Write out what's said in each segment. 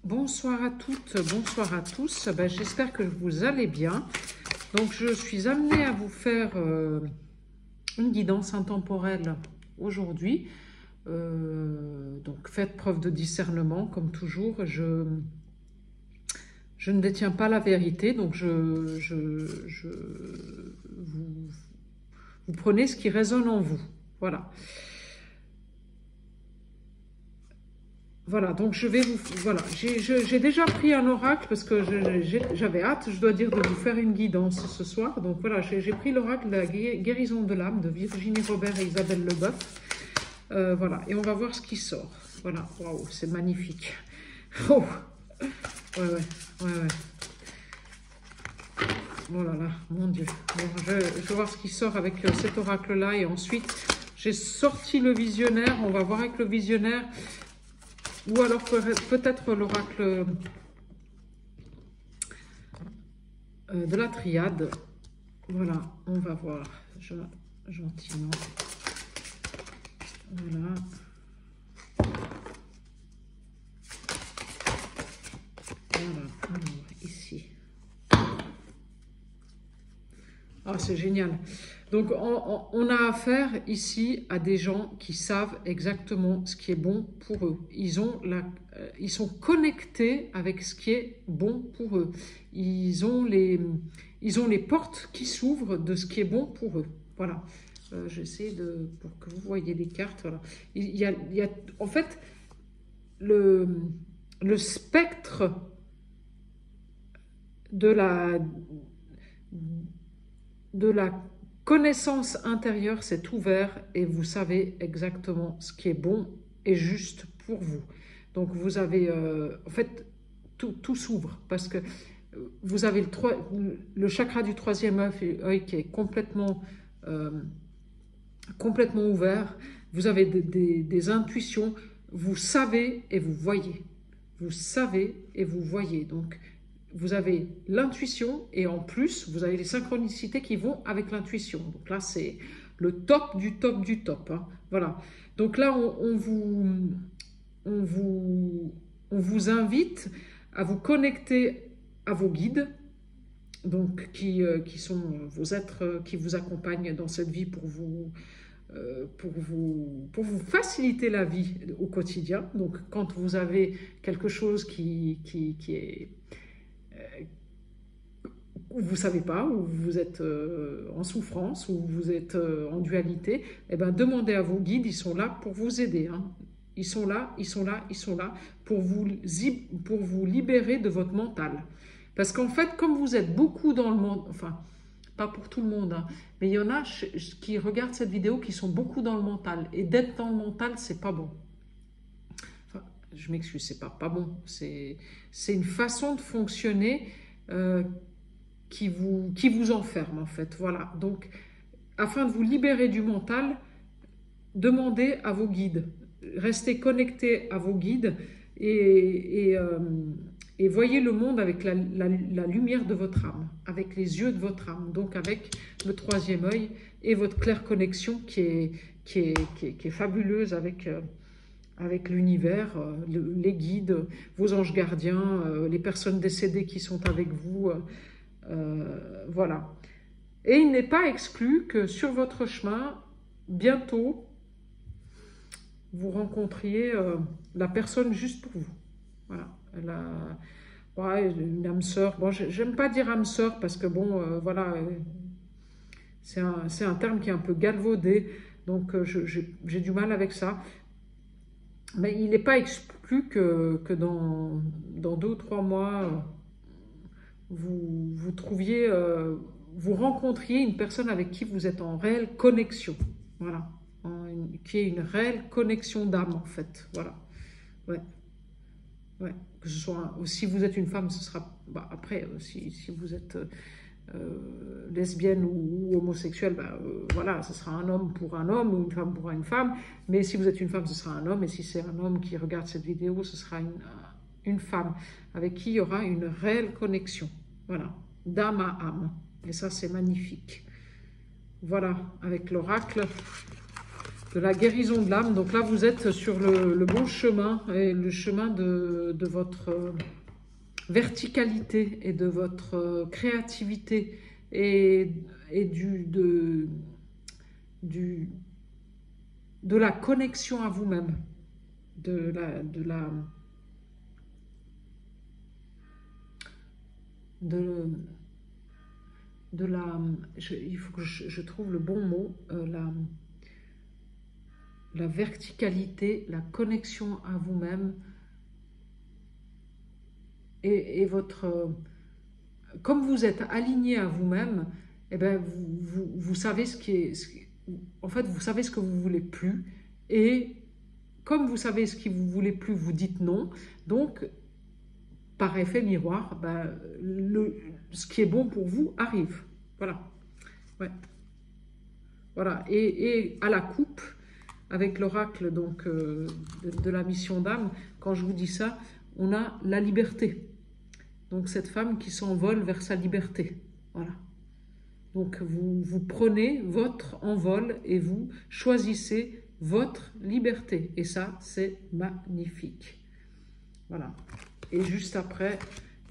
Bonsoir à toutes, bonsoir à tous. Ben, j'espère que vous allez bien. Donc, je suis amenée à vous faire une guidance intemporelle aujourd'hui. Donc, faites preuve de discernement, comme toujours. Je ne détiens pas la vérité, donc vous prenez ce qui résonne en vous. Voilà. Voilà, donc je vais vous... Voilà, j'ai déjà pris un oracle parce que j'avais hâte, je dois dire, de vous faire une guidance ce soir. Donc voilà, j'ai pris l'oracle de la guérison de l'âme de Virginie Robert et Isabelle Leboeuf. Voilà, et on va voir ce qui sort. Voilà, waouh, c'est magnifique. Oh, ouais. Oh là là, mon Dieu. Bon, je vais voir ce qui sort avec cet oracle-là. Et ensuite, j'ai sorti le visionnaire. On va voir avec le visionnaire. Ou alors peut-être l'oracle de la triade. Voilà, on va voir gentiment. Voilà. Voilà, alors ici. Ah, c'est génial. Donc, on a affaire ici à des gens qui savent exactement ce qui est bon pour eux. Ils sont connectés avec ce qui est bon pour eux. Ils ont les portes qui s'ouvrent de ce qui est bon pour eux. Voilà. J'essaie pour que vous voyez les cartes. Voilà. Il y a en fait, le spectre de la connaissance intérieure s'est ouvert et vous savez exactement ce qui est bon et juste pour vous. Donc vous avez, en fait, tout s'ouvre parce que vous avez le chakra du troisième œil qui est complètement ouvert. Vous avez des intuitions, vous savez et vous voyez. Vous savez et vous voyez. Donc, vous avez l'intuition et en plus, vous avez les synchronicités qui vont avec l'intuition. Donc là, c'est le top du top du top. Hein. Voilà. Donc là, on vous invite à vous connecter à vos guides, donc qui sont vos êtres qui vous accompagnent dans cette vie pour vous faciliter la vie au quotidien. Donc quand vous avez quelque chose qui est vous ne savez pas, ou vous êtes en souffrance, ou vous êtes en dualité, eh ben, demandez à vos guides, ils sont là pour vous aider. Hein. Ils sont là pour vous libérer de votre mental. Parce qu'en fait, comme vous êtes beaucoup dans le monde, enfin, pas pour tout le monde, hein, mais il y en a qui regardent cette vidéo qui sont beaucoup dans le mental. Et d'être dans le mental, c'est pas bon. Enfin, je m'excuse, c'est pas bon. C'est une façon de fonctionner qui vous enferme en fait. Voilà. Donc, afin de vous libérer du mental, demandez à vos guides. Restez connectés à vos guides et voyez le monde avec la lumière de votre âme, avec les yeux de votre âme, donc avec le troisième œil et votre claire connexion qui est fabuleuse avec l'univers, les guides, vos anges gardiens, les personnes décédées qui sont avec vous. Voilà. Et il n'est pas exclu que sur votre chemin, bientôt, vous rencontriez la personne juste pour vous. Voilà. Une âme sœur. Bon, j'aime pas dire âme sœur parce que bon, voilà, c'est un terme qui est un peu galvaudé, donc j'ai du mal avec ça. Mais il n'est pas exclu que dans 2 ou 3 mois, vous trouviez, vous rencontriez une personne avec qui vous êtes en réelle connexion. Voilà. Qui est une réelle connexion d'âme, en fait. Voilà. Ouais. Ouais. Que ce soit, si vous êtes une femme, ce sera... Bah, après, si vous êtes lesbienne ou homosexuelle, bah, voilà, ce sera un homme pour un homme ou une femme pour une femme. Mais si vous êtes une femme, ce sera un homme. Et si c'est un homme qui regarde cette vidéo, ce sera une femme avec qui il y aura une réelle connexion. Voilà, d'âme à âme. Et ça, c'est magnifique. Voilà, avec l'oracle de la guérison de l'âme. Donc là, vous êtes sur le bon chemin, et le chemin de votre verticalité et de votre créativité et de la connexion à vous-même, il faut que je trouve le bon mot, la verticalité, la connexion à vous-même et votre... Comme vous êtes aligné à vous-même, eh ben vous savez ce qui est... En fait, vous savez ce que vous voulez plus. Et comme vous savez ce que vous voulez plus, vous dites non. Donc, par effet miroir, ben, ce qui est bon pour vous arrive. Voilà. Ouais. Voilà. Et à la coupe, avec l'oracle donc de la mission d'âme, quand je vous dis ça, on a la liberté. Donc cette femme qui s'envole vers sa liberté. Voilà. Donc vous prenez votre envol et vous choisissez votre liberté. Et ça, c'est magnifique. Voilà. Et juste après,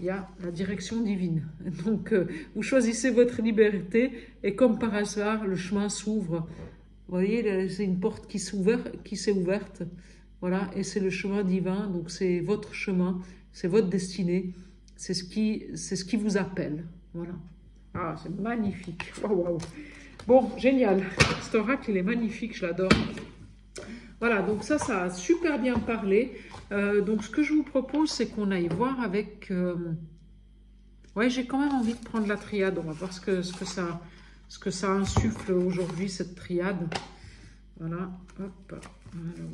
il y a la direction divine. Donc vous choisissez votre liberté et comme par hasard, le chemin s'ouvre. Vous voyez, c'est une porte qui s'est ouverte. Voilà, et c'est le chemin divin. Donc c'est votre chemin, c'est votre destinée. C'est ce qui vous appelle. Voilà. Ah, c'est magnifique. Waouh, waouh. Bon, génial. Cet oracle, il est magnifique, je l'adore. Voilà, donc ça a super bien parlé. Donc, ce que je vous propose, c'est qu'on aille voir avec... Ouais, j'ai quand même envie de prendre la triade. On va voir ce que ça insuffle aujourd'hui, cette triade. Voilà. Hop. Alors.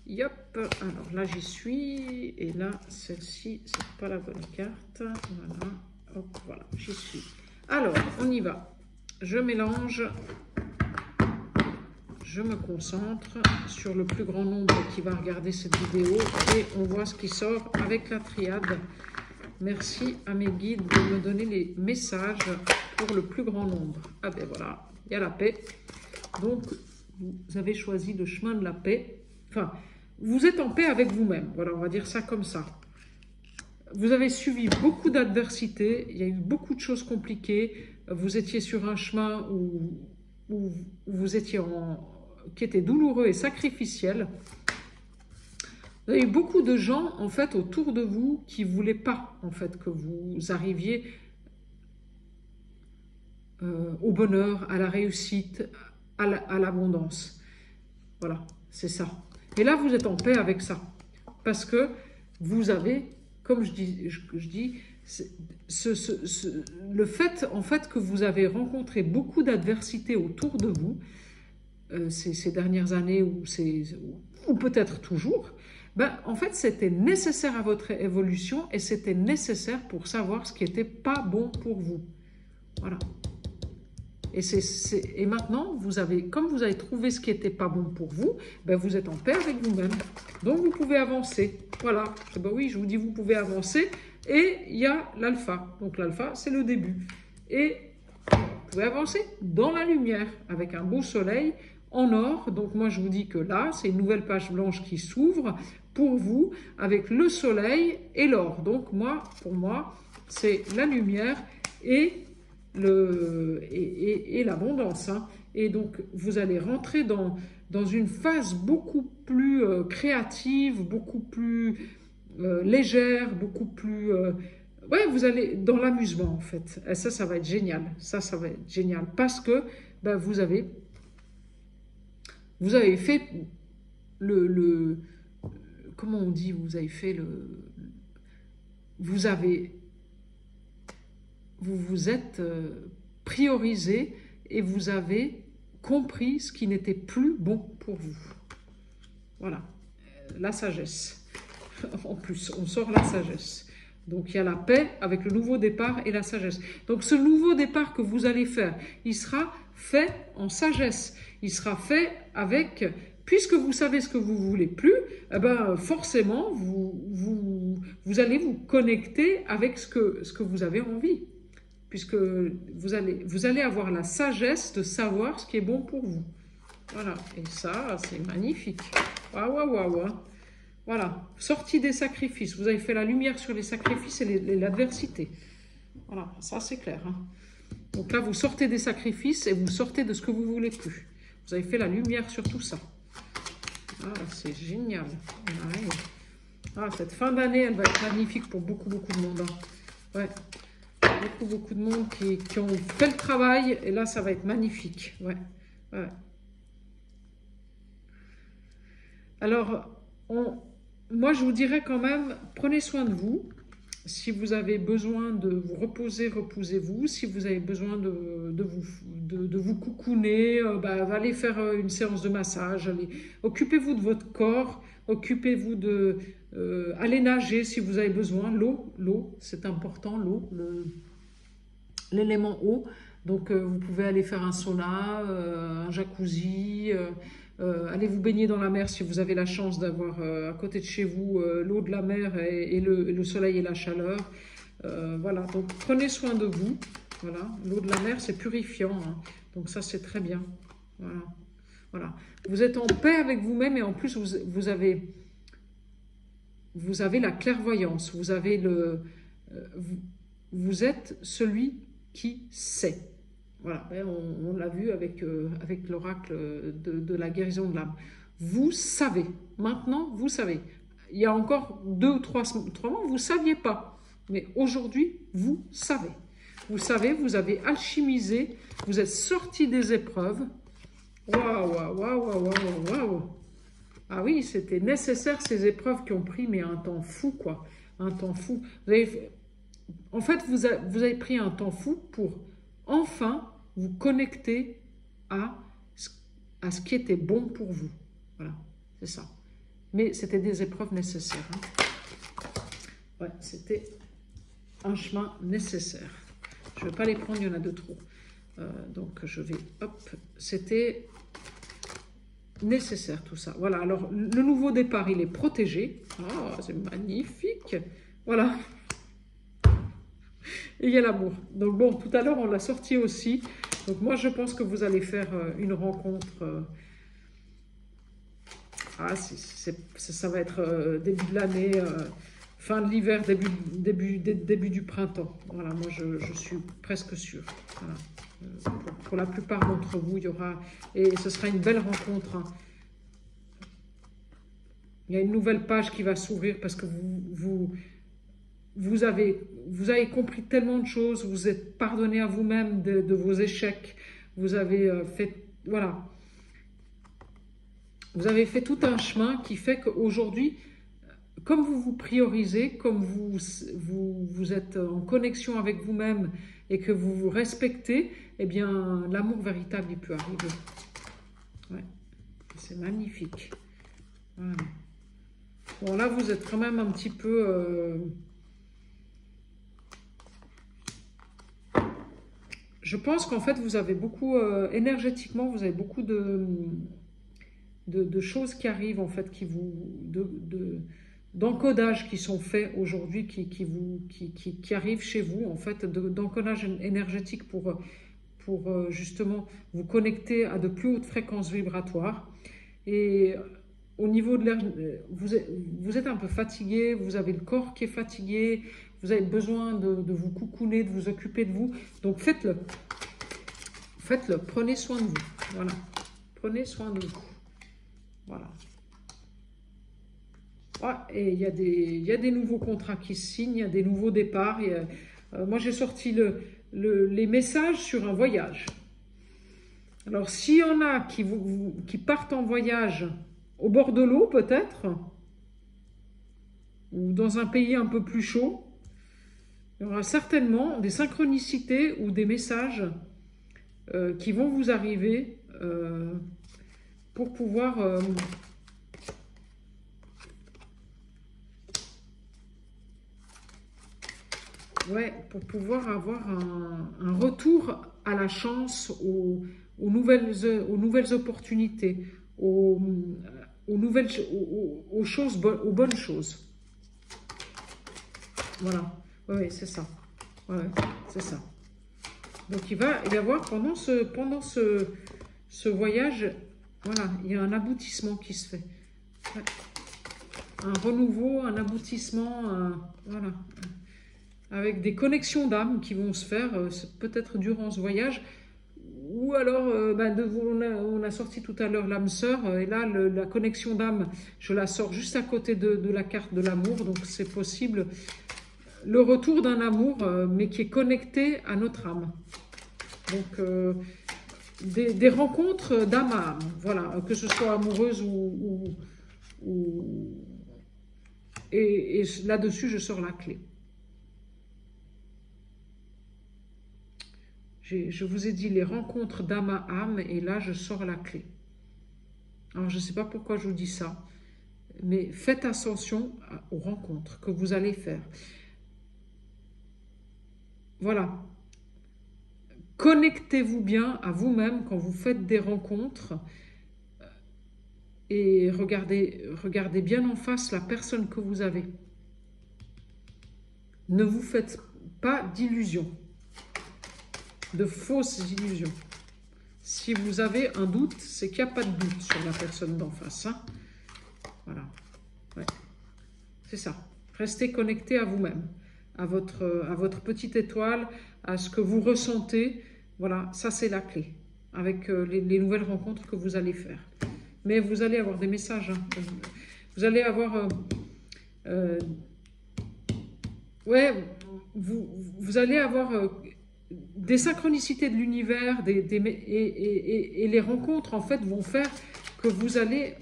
Yop. Alors là, j'y suis. Et là, celle-ci, c'est pas la bonne carte. Voilà. Hop, voilà, j'y suis. Alors, on y va. Je mélange. Je me concentre sur le plus grand nombre qui va regarder cette vidéo et on voit ce qui sort avec la triade. Merci à mes guides de me donner les messages pour le plus grand nombre. Ah ben voilà, il y a la paix. Donc, vous avez choisi le chemin de la paix. Enfin, vous êtes en paix avec vous-même. Voilà, on va dire ça comme ça. Vous avez suivi beaucoup d'adversités, il y a eu beaucoup de choses compliquées. Vous étiez sur un chemin où vous étiez qui était douloureux et sacrificiel. Il y a eu beaucoup de gens en fait autour de vous qui ne voulaient pas en fait que vous arriviez au bonheur, à la réussite, à l'abondance. Voilà, c'est ça. Et là, vous êtes en paix avec ça. Parce que vous avez, comme je dis le fait en fait que vous avez rencontré beaucoup d'adversités autour de vous, ces dernières années ou peut-être toujours, ben, en fait, c'était nécessaire à votre évolution et c'était nécessaire pour savoir ce qui n'était pas bon pour vous. Voilà. Et maintenant, comme vous avez trouvé ce qui n'était pas bon pour vous, ben vous êtes en paix avec vous-même. Donc, vous pouvez avancer. Voilà. Et ben oui, je vous dis, vous pouvez avancer. Et il y a l'alpha. Donc, l'alpha, c'est le début. Et vous pouvez avancer dans la lumière avec un beau soleil en or. Donc moi je vous dis que là, c'est une nouvelle page blanche qui s'ouvre pour vous avec le soleil et l'or. Donc pour moi, c'est la lumière et l'abondance. Hein. Et donc vous allez rentrer dans une phase beaucoup plus créative, beaucoup plus légère, beaucoup plus... ouais, vous allez dans l'amusement en fait. Et ça va être génial. Ça va être génial parce que ben, vous avez fait comment on dit, vous vous êtes priorisé et vous avez compris ce qui n'était plus bon pour vous. Voilà, la sagesse. En plus, on sort la sagesse. Donc, il y a la paix avec le nouveau départ et la sagesse. Donc, ce nouveau départ que vous allez faire, il sera fait en sagesse. Il sera fait avec... Puisque vous savez ce que vous ne voulez plus, eh ben, forcément, vous allez vous connecter avec ce que vous avez envie. Puisque vous allez avoir la sagesse de savoir ce qui est bon pour vous. Voilà, et ça, c'est magnifique. Waouh, waouh, waouh, hein. Voilà, sortie des sacrifices. Vous avez fait la lumière sur les sacrifices et l'adversité. Voilà, ça c'est clair, hein. Donc là, vous sortez des sacrifices et vous sortez de ce que vous ne voulez plus. Vous avez fait la lumière sur tout ça. Ah, c'est génial. Ouais. Ah, cette fin d'année, elle va être magnifique pour beaucoup, beaucoup de monde, hein. Ouais. Beaucoup de monde qui ont fait le travail. Et là, ça va être magnifique. Ouais. Ouais. Alors, moi, je vous dirais quand même, prenez soin de vous. Si vous avez besoin de vous reposer, reposez-vous. Si vous avez besoin de vous coucouner, allez faire une séance de massage. Occupez-vous de votre corps. Occupez-vous de... allez nager si vous avez besoin. L'eau, c'est important, l'eau, l'élément eau. Donc, vous pouvez aller faire un sauna, un jacuzzi... allez vous baigner dans la mer si vous avez la chance d'avoir à côté de chez vous l'eau de la mer et le soleil et la chaleur. Voilà, donc prenez soin de vous. Voilà, l'eau de la mer, c'est purifiant, hein. Donc ça, c'est très bien. Voilà. Voilà. Vous êtes en paix avec vous-même et en plus, vous avez la clairvoyance. Vous avez vous êtes celui qui sait. Voilà, on l'a vu avec l'oracle de la guérison de l'âme. Vous savez, maintenant vous savez. Il y a encore 2 ou 3 mois, vous ne saviez pas. Mais aujourd'hui, vous savez. Vous savez, vous avez alchimisé, vous êtes sorti des épreuves. Waouh, waouh, waouh, waouh, waouh. Ah oui, c'était nécessaire ces épreuves qui ont pris mais un temps fou, quoi. Un temps fou. En fait, vous avez pris un temps fou pour enfin vous connecter à ce qui était bon pour vous. Voilà, c'est ça. Mais c'était des épreuves nécessaires, hein. Ouais, c'était un chemin nécessaire. Je ne vais pas les prendre, il y en a de trop. Donc, je vais... Hop, c'était nécessaire tout ça. Voilà, alors le nouveau départ, il est protégé. Ah, c'est magnifique. Voilà. Et il y a l'amour. Donc bon, tout à l'heure, on l'a sorti aussi. Donc moi, je pense que vous allez faire une rencontre. Ça va être début de l'année, fin de l'hiver, début du printemps. Voilà, moi, je suis presque sûre. Voilà. Pour la plupart d'entre vous, il y aura... Et ce sera une belle rencontre, hein. Il y a une nouvelle page qui va s'ouvrir parce que vous avez compris tellement de choses, vous êtes pardonné à vous-même de vos échecs, vous avez fait, voilà, vous avez fait tout un chemin qui fait qu'aujourd'hui, comme vous vous priorisez, comme vous êtes en connexion avec vous-même et que vous vous respectez, eh bien, l'amour véritable, il peut arriver. Ouais, c'est magnifique. Voilà. Bon, là, vous êtes quand même un petit peu... Je pense qu'en fait, vous avez beaucoup... énergétiquement, vous avez beaucoup de choses qui arrivent, en fait, d'encodages qui sont faits aujourd'hui, qui arrivent chez vous, en fait, d'encodage énergétique pour justement vous connecter à de plus hautes fréquences vibratoires. Et au niveau de l'air, vous êtes un peu fatigué, vous avez le corps qui est fatigué, vous avez besoin de vous coucouner, de vous occuper de vous. Donc faites-le. Faites-le, prenez soin de vous. Voilà. Prenez soin de vous. Voilà. Ah, et il y a des nouveaux contrats qui se signent, il y a des nouveaux départs. Moi, j'ai sorti les messages sur un voyage. Alors, s'il y en a qui partent en voyage au bord de l'eau, peut-être, ou dans un pays un peu plus chaud, il y aura certainement des synchronicités ou des messages qui vont vous arriver pour pouvoir... pour pouvoir avoir un retour à la chance, aux nouvelles opportunités, aux bonnes choses. Voilà, oui, c'est ça. Ouais, c'est ça. Donc il va y avoir pendant ce voyage Voilà, il y a un aboutissement qui se fait. Ouais. Un renouveau, un aboutissement, voilà. Avec des connexions d'âme qui vont se faire, peut-être durant ce voyage. Ou alors, on a sorti tout à l'heure l'âme sœur, et là, la connexion d'âme, je la sors juste à côté de la carte de l'amour, donc c'est possible. Le retour d'un amour, mais qui est connecté à notre âme. Donc, des rencontres d'âme à âme, voilà, que ce soit amoureuse et là-dessus, je sors la clé. Je vous ai dit les rencontres d'âme à âme, et là, je sors la clé. Alors, je ne sais pas pourquoi je vous dis ça, mais faites attention aux rencontres que vous allez faire. Voilà. Connectez-vous bien à vous-même quand vous faites des rencontres et regardez bien en face la personne que vous avez. Ne vous faites pas d'illusions, de fausses illusions. Si vous avez un doute, c'est qu'il n'y a pas de doute sur la personne d'en face. Hein. Voilà. Ouais. C'est ça. Restez connecté à vous-même, à votre petite étoile, à ce que vous ressentez. Voilà, ça c'est la clé, avec les nouvelles rencontres que vous allez faire. Mais vous allez avoir des messages. Hein. Vous allez avoir... vous allez avoir des synchronicités de l'univers, et les rencontres, en fait, vont faire que vous allez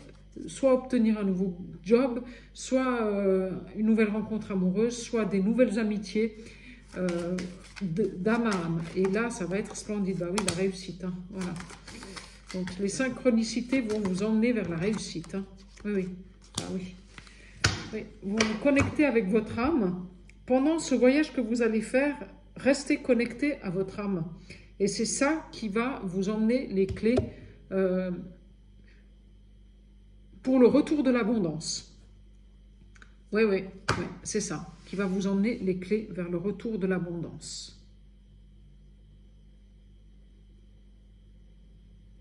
soit obtenir un nouveau job, soit une nouvelle rencontre amoureuse, soit des nouvelles amitiés d'âme à âme. Et là, ça va être splendide. Bah oui, la réussite. Hein. Voilà. Donc, les synchronicités vont vous emmener vers la réussite. Hein. Oui, oui. Ah, oui. Oui. Vous vous connectez avec votre âme. Pendant ce voyage que vous allez faire, restez connecté à votre âme. Et c'est ça qui va vous emmener les clés pour le retour de l'abondance. Oui, oui, oui, c'est ça qui va vous emmener les clés vers le retour de l'abondance.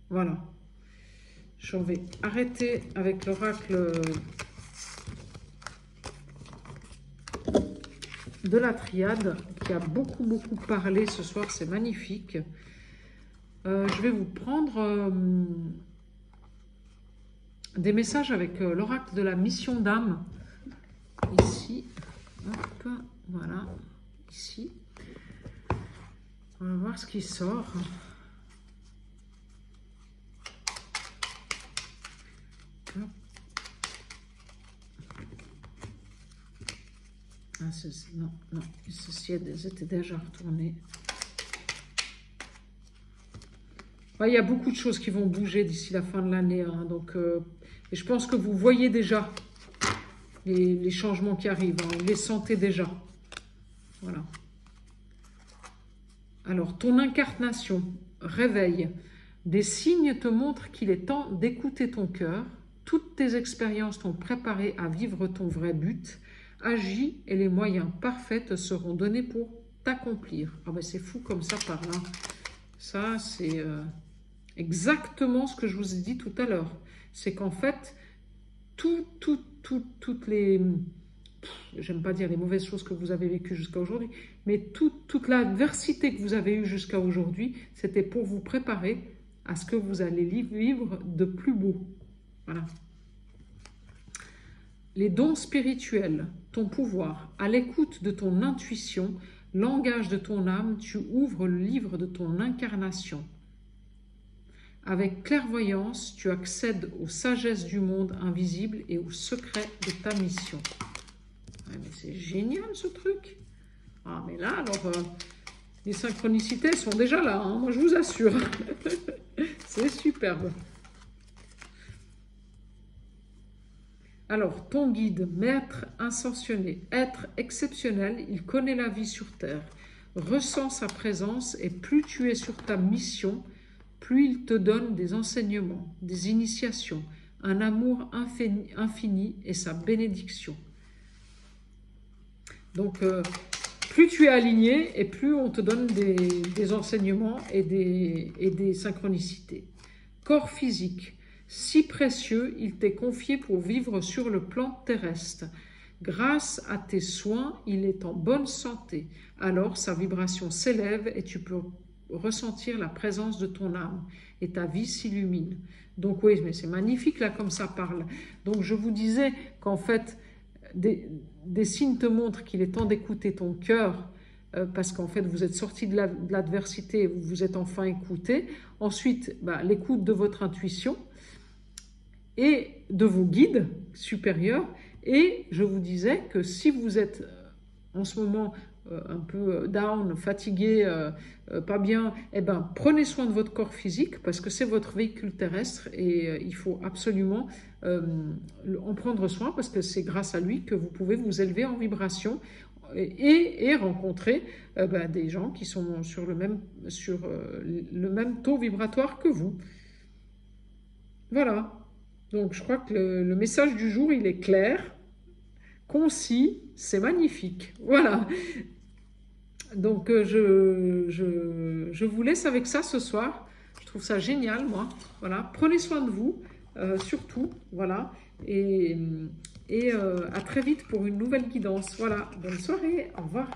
Voilà. Je vais arrêter avec l'oracle de la triade qui a beaucoup parlé ce soir, c'est magnifique. Je vais vous prendre des messages avec l'oracle de la mission d'âme, ici, hop, voilà, ici. On va voir ce qui sort. Hop. Ah, non, ceci était déjà retourné. Ouais, il y a beaucoup de choses qui vont bouger d'ici la fin de l'année. Hein, donc, et je pense que vous voyez déjà les changements qui arrivent. Hein, vous les sentez déjà. Voilà. Alors, ton incarnation, réveille. Des signes te montrent qu'il est temps d'écouter ton cœur. Toutes tes expériences t'ont préparé à vivre ton vrai but. Agis et les moyens parfaits te seront donnés pour t'accomplir. Ah ben c'est fou comme ça parle. Hein. Ça, c'est exactement ce que je vous ai dit tout à l'heure. C'est qu'en fait, toutes les... J'aime pas dire les mauvaises choses que vous avez vécues jusqu'à aujourd'hui, mais toute l'adversité que vous avez eue jusqu'à aujourd'hui, c'était pour vous préparer à ce que vous allez vivre de plus beau. Voilà. Les dons spirituels, ton pouvoir, à l'écoute de ton intuition, langage de ton âme, tu ouvres le livre de ton incarnation. Avec clairvoyance, tu accèdes aux sagesses du monde invisible et aux secrets de ta mission. Ouais, mais c'est génial ce truc. Ah, mais là, alors, les synchronicités sont déjà là, hein, moi je vous assure. C'est superbe. Alors, ton guide, maître ascensionné, être exceptionnel, il connaît la vie sur Terre, ressent sa présence et plus tu es sur ta mission, plus il te donne des enseignements, des initiations, un amour infini et sa bénédiction. Donc, plus tu es aligné et plus on te donne des enseignements et des synchronicités. Corps physique. si précieux, il t'est confié pour vivre sur le plan terrestre. Grâce à tes soins, il est en bonne santé. Alors sa vibration s'élève et tu peux ressentir la présence de ton âme et ta vie s'illumine. Donc oui, mais c'est magnifique là comme ça parle. Donc je vous disais qu'en fait, des signes te montrent qu'il est temps d'écouter ton cœur, parce qu'en fait vous êtes sorti de l'adversité, vous vous êtes enfin écouté. Ensuite, l'écoute de votre intuition et de vos guides supérieurs. Et je vous disais que si vous êtes en ce moment un peu down, fatigué, pas bien, prenez soin de votre corps physique parce que c'est votre véhicule terrestre et il faut absolument en prendre soin parce que c'est grâce à lui que vous pouvez vous élever en vibration et rencontrer des gens qui sont sur le même taux vibratoire que vous. Voilà. Donc je crois que le message du jour, il est clair, concis, c'est magnifique. Voilà. Donc je vous laisse avec ça ce soir. Je trouve ça génial, moi. Voilà. Prenez soin de vous, surtout. Voilà. Et à très vite pour une nouvelle guidance. Voilà. Bonne soirée. Au revoir.